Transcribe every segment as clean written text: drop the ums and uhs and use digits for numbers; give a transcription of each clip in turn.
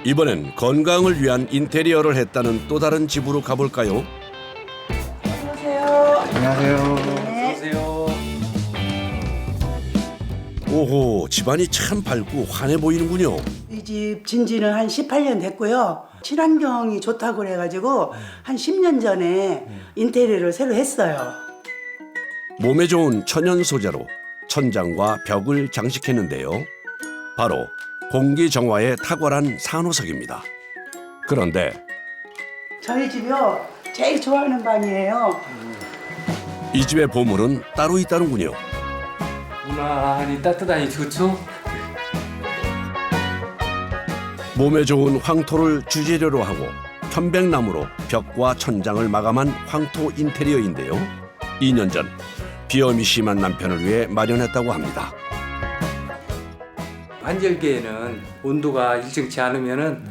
이번엔 건강을 위한 인테리어를 했다는 또 다른 집으로 가볼까요? 안녕하세요. 오호, 집안이 참 밝고 환해 보이는군요. 이 집 진지는 한 18년 됐고요. 친환경이 좋다고 그래가지고 한 10년 전에 인테리어를 새로 했어요. 몸에 좋은 천연 소재로 천장과 벽을 장식했는데요. 바로 공기 정화에 탁월한 산호석입니다. 그런데 저희 집이요 제일 좋아하는 방이에요. 이 집의 보물은 따로 있다는군요. 무난히 따뜻하니 좋죠? 몸에 좋은 황토를 주재료로 하고 편백나무로 벽과 천장을 마감한 황토 인테리어인데요. 2년 전 비염이 심한 남편을 위해 마련했다고 합니다. 환절기에는 온도가 일정치 않으면은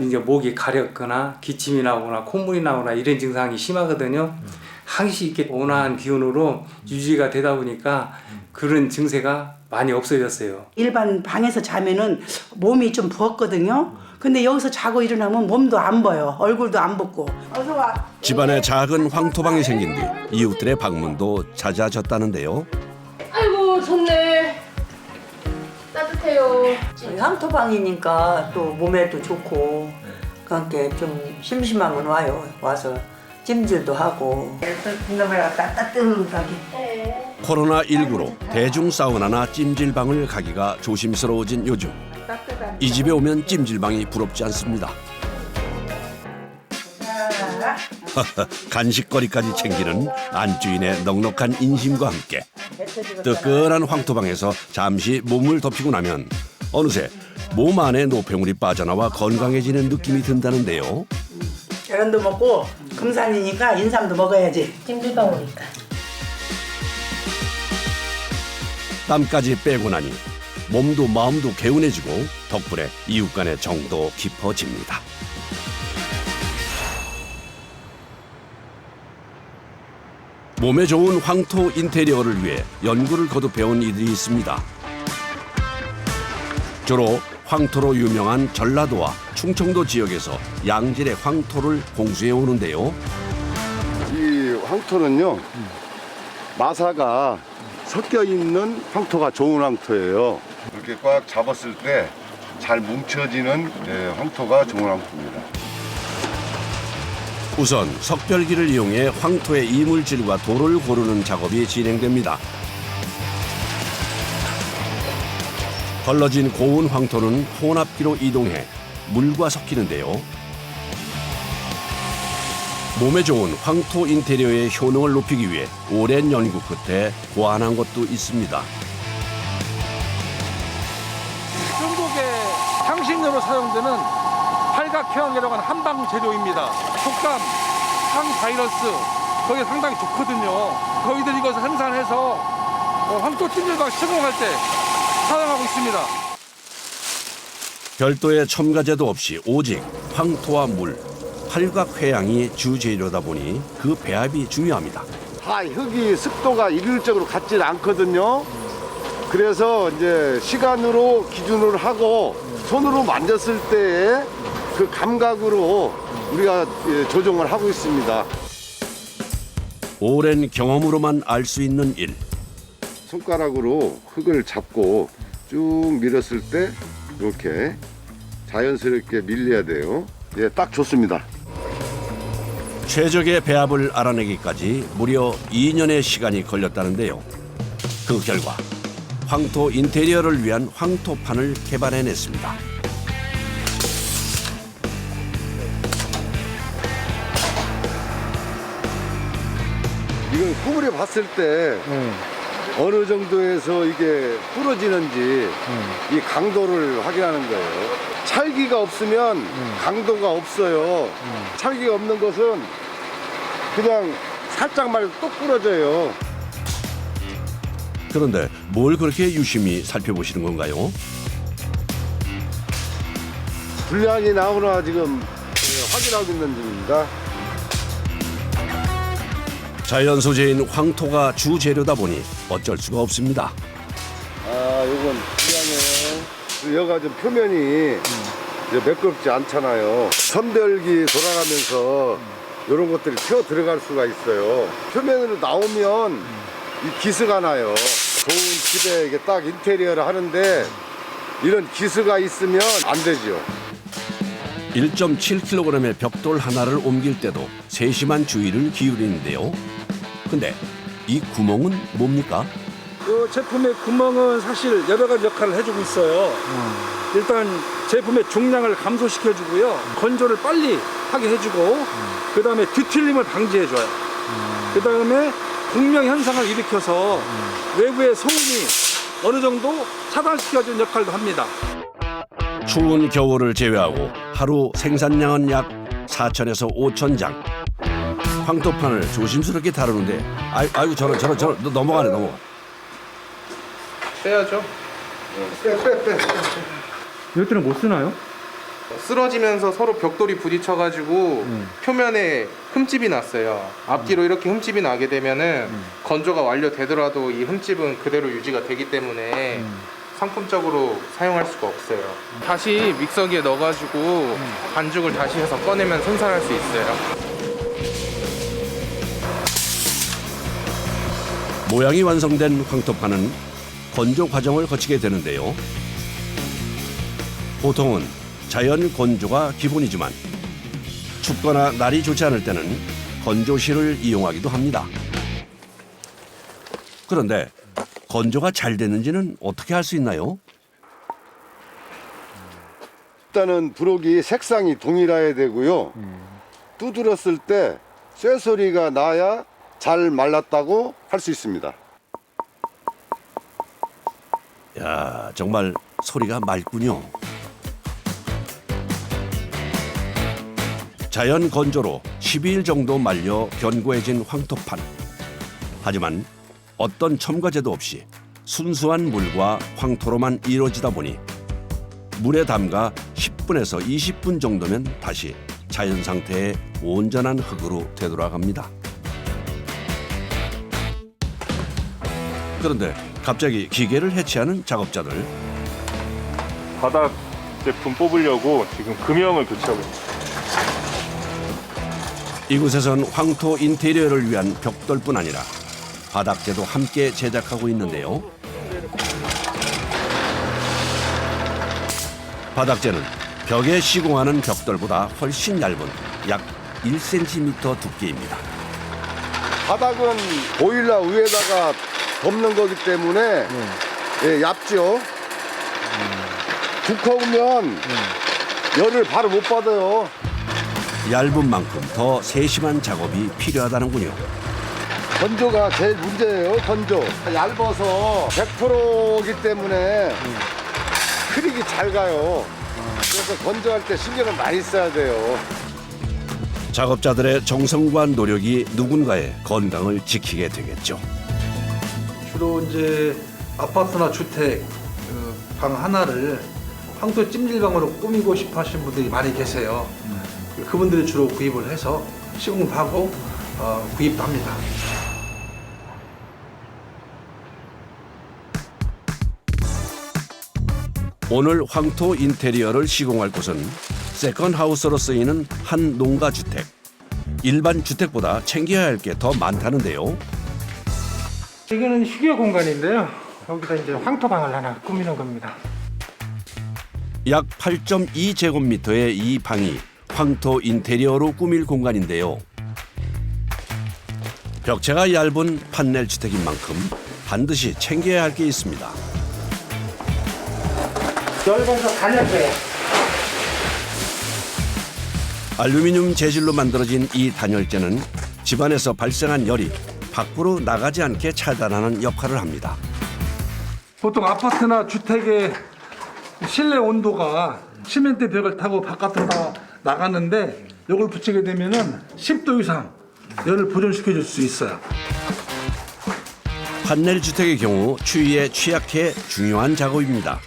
이제 목이 가렵거나 기침이 나거나 콧물이 나거나 이런 증상이 심하거든요. 항시 이렇게 온화한 기온으로 유지가 되다 보니까 그런 증세가 많이 없어졌어요. 일반 방에서 자면은 몸이 좀 부었거든요. 근데 여기서 자고 일어나면 몸도 안 보여. 얼굴도 안 붓고. 어서 와. 집안에 작은 황토방이 생긴 뒤 이웃들의 방문도 잦아졌다는데요. 아이고 좋네. 따뜻해요. 황토방이니까 또 몸에도 좋고 그러니까 좀 심심하면 와서 찜질도 하고 그놈이라 따뜻하게. 코로나19로 대중 사우나나 찜질방을 가기가 조심스러워진 요즘. 이 집에 오면 찜질방이 부럽지 않습니다. 간식거리까지 챙기는 안주인의 넉넉한 인심과 함께 뜨끈한 황토방에서 잠시 몸을 덮이고 나면 어느새 몸 안에 노폐물이 빠져나와 건강해지는 느낌이 든다는데요. 계란도 먹고 금산이니까 인삼도 먹어야지. 찜질방 오니까. 땀까지 빼고 나니 몸도 마음도 개운해지고 덕분에 이웃 간의 정도 깊어집니다. 몸에 좋은 황토 인테리어를 위해 연구를 거듭해온 이들이 있습니다. 주로 황토로 유명한 전라도와 충청도 지역에서 양질의 황토를 공수해 오는데요. 이 황토는요, 마사가 섞여 있는 황토가 좋은 황토예요. 이렇게 꽉 잡았을 때 잘 뭉쳐지는 황토가 좋은 황토입니다. 우선 석별기를 이용해 황토의 이물질과 돌을 고르는 작업이 진행됩니다. 걸러진 고운 황토는 혼합기로 이동해 물과 섞이는데요. 몸에 좋은 황토 인테리어의 효능을 높이기 위해 오랜 연구 끝에 고안한 것도 있습니다. 중국의 향신료로 사용되는 팔각해왕이라고 하는 한방 재료입니다. 촉감, 항바이러스 거기에 상당히 좋거든요. 저희들이 이것을 생산해서 황토 찜질방 시공할 때 사용하고 있습니다. 별도의 첨가제도 없이 오직 황토와 물, 팔각회양이 주재료다 보니 그 배합이 중요합니다. 다 흙이 습도가 일률적으로 같지 않거든요. 그래서 이제 시간으로 기준을 하고 손으로 만졌을 때의 그 감각으로 우리가 조정을 하고 있습니다. 오랜 경험으로만 알 수 있는 일. 손가락으로 흙을 잡고 쭉 밀었을 때 이렇게 자연스럽게 밀려야 돼요. 예, 딱 좋습니다. 최적의 배합을 알아내기까지 무려 2년의 시간이 걸렸다는데요. 그 결과 황토 인테리어를 위한 황토판을 개발해냈습니다. 이건 구부려 봤을 때 어느 정도에서 이게 부러지는지 이 강도를 확인하는 거예요. 찰기가 없으면 강도가 없어요. 찰기가 없는 것은 그냥 살짝만 똑 부러져요. 그런데 뭘 그렇게 유심히 살펴보시는 건가요? 분량이 나오나 지금 확인하고 있는 중입니다. 자연 소재인 황토가 주재료다 보니 어쩔 수가 없습니다. 아, 요건 분량이에요. 여가 좀 표면이 이제 매끄럽지 않잖아요. 선별기 돌아가면서 이런 것들이 튀어 들어갈 수가 있어요. 표면으로 나오면 이 기스가 나요. 좋은 집에 이게 딱 인테리어를 하는데 이런 기스가 있으면 안 되죠. 1.7kg의 벽돌 하나를 옮길 때도 세심한 주의를 기울이는데요. 근데 이 구멍은 뭡니까? 그 제품의 구멍은 사실 여러 가지 역할을 해주고 있어요. 일단 제품의 중량을 감소시켜주고요. 건조를 빨리 하게 해주고, 그 다음에 뒤틀림을 방지해줘요. 그 다음에 공명 현상을 일으켜서 외부의 소음이 어느 정도 차단시켜주는 역할도 합니다. 추운 겨울을 제외하고 하루 생산량은 약 4,000에서 5,000장. 황토판을 조심스럽게 다루는데 아이고 저런 넘어가네. 빼야죠. 이것들은 못 쓰나요? 쓰러지면서 서로 벽돌이 부딪혀가지고 표면에 흠집이 났어요. 앞뒤로 이렇게 흠집이 나게 되면은 건조가 완료되더라도 이 흠집은 그대로 유지가 되기 때문에 상품적으로 사용할 수가 없어요. 다시 믹서기에 넣어가지고 반죽을 다시 해서 꺼내면 생산할 수 있어요. 모양이 완성된 황토판은 건조 과정을 거치게 되는데요. 보통은 자연 건조가 기본이지만 춥거나 날이 좋지 않을 때는 건조실을 이용하기도 합니다. 그런데 건조가 잘 됐는지는 어떻게 알 수 있나요? 일단은 부록이 색상이 동일해야 되고요. 두드렸을 때 쇠소리가 나야 잘 말랐다고 할 수 있습니다. 야, 정말 소리가 맑군요. 자연 건조로 12일 정도 말려 견고해진 황토판. 하지만 어떤 첨가제도 없이 순수한 물과 황토로만 이루어지다 보니 물에 담가 10분에서 20분 정도면 다시 자연 상태의 온전한 흙으로 되돌아갑니다. 그런데 갑자기 기계를 해체하는 작업자들. 바닥 제품 뽑으려고 지금 금형을 교체하고 있습니다. 이곳에선 황토 인테리어를 위한 벽돌뿐 아니라 바닥재도 함께 제작하고 있는데요. 바닥재는 벽에 시공하는 벽돌보다 훨씬 얇은 약 1cm 두께입니다. 바닥은 보일러 위에다가 덮는 거기 때문에 예, 얇죠. 두꺼우면 열을 바로 못 받아요. 얇은 만큼 더 세심한 작업이 필요하다는군요. 건조가 제일 문제예요. 건조. 얇아서 100%이기 때문에 크릭이 잘 가요. 그래서 건조할 때 신경을 많이 써야 돼요. 작업자들의 정성과 노력이 누군가의 건강을 지키게 되겠죠. 주로 이제 아파트나 주택 방 하나를 황토 찜질방으로 꾸미고 싶어 하시는 분들이 많이 계세요. 그분들이 주로 구입을 해서 시공도 하고 구입도 합니다. 오늘 황토 인테리어를 시공할 곳은 세컨하우스로 쓰이는 한 농가주택. 일반 주택보다 챙겨야 할 게 더 많다는데요. 이거는 휴게 공간인데요. 여기다 이제 황토방을 하나 꾸미는 겁니다. 약 8.2제곱미터의 이 방이 황토 인테리어로 꾸밀 공간인데요. 벽체가 얇은 판넬 주택인 만큼 반드시 챙겨야 할 게 있습니다. 넓어서 단열재예요. 알루미늄 재질로 만들어진 이 단열재는 집안에서 발생한 열이 밖으로 나가지 않게 차단하는 역할을 합니다. 보통 아파트나 주택의 실내 온도가 시멘트 벽을 타고 바깥으로 나가는데 이걸 붙이게 되면은 10도 이상 열을 보존시켜 줄 수 있어요. 판넬 주택의 경우 추위에 취약해 중요한 작업입니다.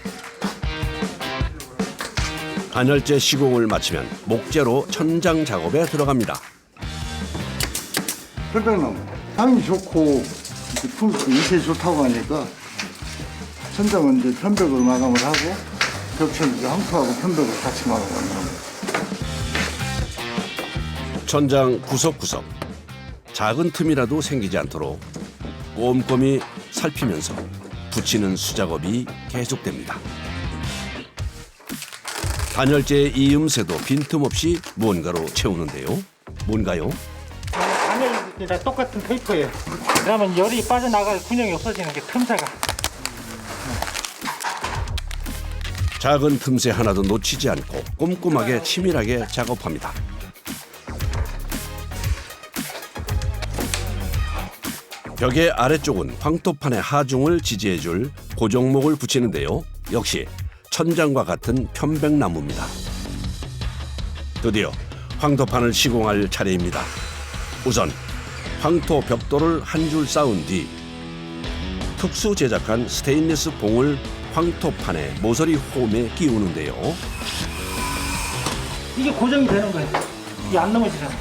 단열재 시공을 마치면 목재로 천장 작업에 들어갑니다. 편백나무 향이 좋고 이렇게 좋다고 하니까 천장은 이제 편백으로 마감을 하고 벽체를 이제 황토하고 편백을 같이 말아가는 겁니다. 천장 구석구석 작은 틈이라도 생기지 않도록 꼼꼼히 살피면서 붙이는 수작업이 계속됩니다. 단열재의 이음새도 빈틈없이 뭔가로 채우는데요. 뭔가요? 단열이랑 똑같은 테이프예요. 그러면 열이 빠져나갈 균형이 없어지는 게 틈새가. 작은 틈새 하나도 놓치지 않고 꼼꼼하게 치밀하게 작업합니다. 벽의 아래쪽은 황토판의 하중을 지지해줄 고정목을 붙이는데요. 역시 천장과 같은 편백나무입니다. 드디어 황토판을 시공할 차례입니다. 우선 황토 벽돌을 한 줄 쌓은 뒤 특수 제작한 스테인리스 봉을 황토판의 모서리 홈에 끼우는데요. 이게 고정이 되는 거예요. 이게 안 넘어지잖아.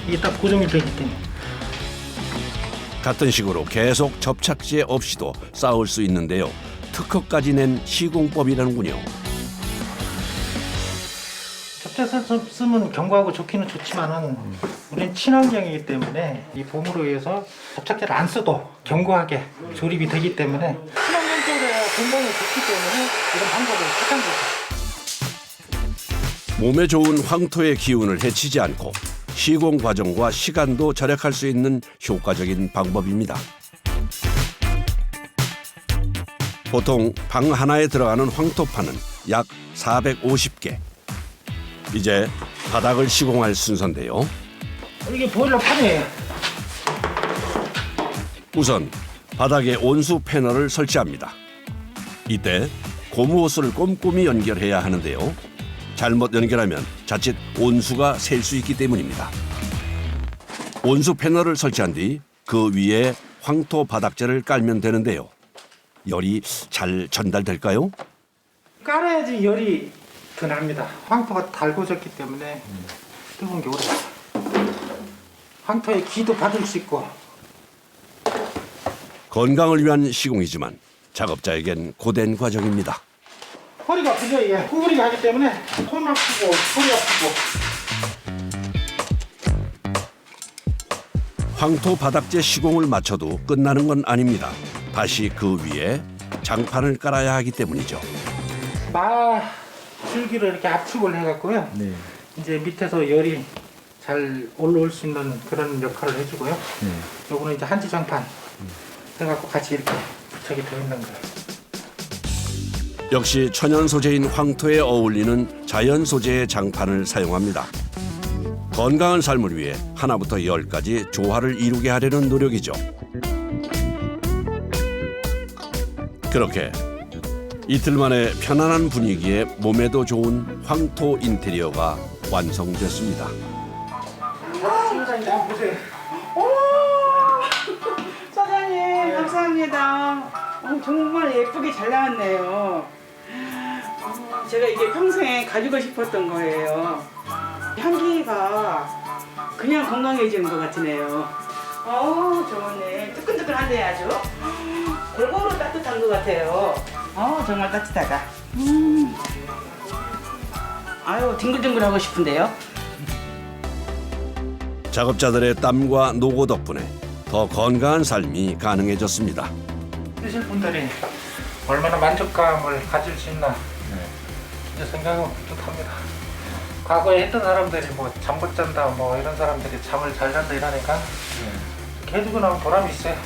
이게 딱 고정이 되기 때문에. 같은 식으로 계속 접착제 없이도 쌓을 수 있는데요. 특허까지 낸 시공법이라는군요. 접착제 쓰면 경과하고 좋기는 좋지만은 우리는 친환경이기 때문에 이 봄으로 인해서 접착제를 안 써도 견고하게 조립이 되기 때문에 친환경 쪽에 건강에 좋기 때문에 이런 방법을 택한 거죠. 몸에 좋은 황토의 기운을 해치지 않고 시공 과정과 시간도 절약할 수 있는 효과적인 방법입니다. 보통 방 하나에 들어가는 황토판은 약 450개. 이제 바닥을 시공할 순서인데요. 이게 보일러 판이에요. 우선 바닥에 온수 패널을 설치합니다. 이때 고무 호스를 꼼꼼히 연결해야 하는데요. 잘못 연결하면 자칫 온수가 셀 수 있기 때문입니다. 온수 패널을 설치한 뒤 그 위에 황토 바닥재를 깔면 되는데요. 열이 잘 전달될까요? 깔아야지 열이 더 납니다. 황토가 달궈졌기 때문에 뜨거운 게 오래 가요. 황토의 기도 받을 수 있고. 건강을 위한 시공이지만 작업자에겐 고된 과정입니다. 허리가 아프죠 이게. 구부리기 하기 때문에 손 아프고 허리 아프고. 황토 바닥재 시공을 마쳐도 끝나는 건 아닙니다. 다시 그 위에 장판을 깔아야 하기 때문이죠. 줄기를 이렇게 압축을 해갖고요. 이제 밑에서 열이 잘 올라올 수 있는 그런 역할을 해주고요. 요거는 이제 한지 장판 해갖고 같이 이렇게 부착이 되어 있는 거예요. 역시 천연 소재인 황토에 어울리는 자연 소재의 장판을 사용합니다. 건강한 삶을 위해 하나부터 10까지 조화를 이루게 하려는 노력이죠. 그렇게 이틀 만에 편안한 분위기에 몸에도 좋은 황토 인테리어가 완성됐습니다. 사장님 보세요. 사장님 감사합니다. 정말 예쁘게 잘 나왔네요. 제가 이게 평생에 가지고 싶었던 거예요. 향기가 그냥 건강해지는 것 같으네요. 좋네. 뜨끈뜨끈한데 아주. 골고루 따뜻한 것 같아요. 정말 따뜻하다. 아유 뒹굴뒹굴하고 싶은데요. 작업자들의 땀과 노고 덕분에 더 건강한 삶이 가능해졌습니다. 쓰실 분들이 얼마나 만족감을 가질 수 있나 이제 생각은 뿌듯합니다. 과거에 했던 사람들이 뭐 잠 못 잔다 뭐 이런 사람들이 잠을 잘 잔다 이러니까 이렇게 해주고 나면 보람이 있어요.